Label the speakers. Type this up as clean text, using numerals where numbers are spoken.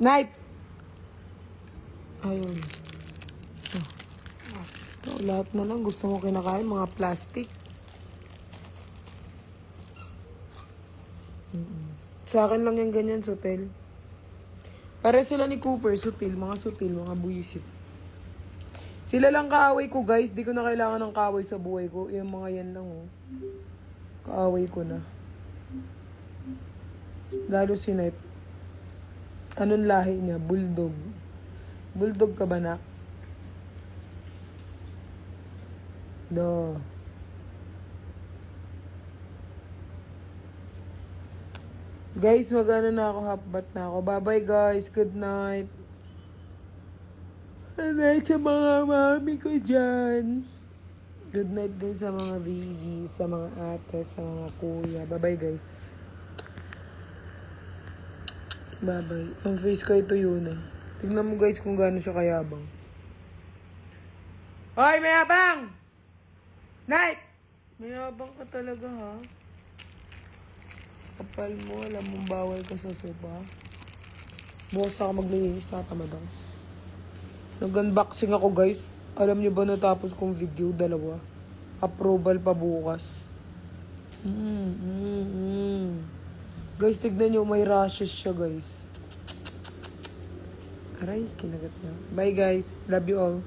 Speaker 1: Night! Ayun. Oh, lahat na lang gusto mo kinakain, mga plastic. Sa akin lang yung ganyan, sutil. Pare sila ni Cooper, sutil, mga buwisit. Sila lang kaaway ko, guys. Di ko na kailangan ng kaaway sa buhay ko. Yung mga yan lang, oh. Kaaway ko na. Lalo si Night. Anong lahi niya? Bulldog. Bulldog ka ba, nak? No. Guys, magano na ako, half-bat na ako. Bye-bye, guys. Good night. Good night sa mga mami ko dyan. Good night din sa mga baby, sa mga ate, sa mga kuya. Bye-bye, guys. Bye-bye. Ang face ko ito yun, eh. Tignan mo, guys, kung gaano siya kayabang. Hoy, mayabang! Night! Mayabang ka talaga, ha? Kapal mo, alam mong bawal ka sa sopa. Bukas na ako maglilinis, tatamad ako. Nag-unboxing ako, guys. Alam niyo ba natapos kong video? 2. Approval pa bukas. Guys, tignan niyo, may rashes siya, guys. Aray, kinagat na. Bye, guys. Love you all.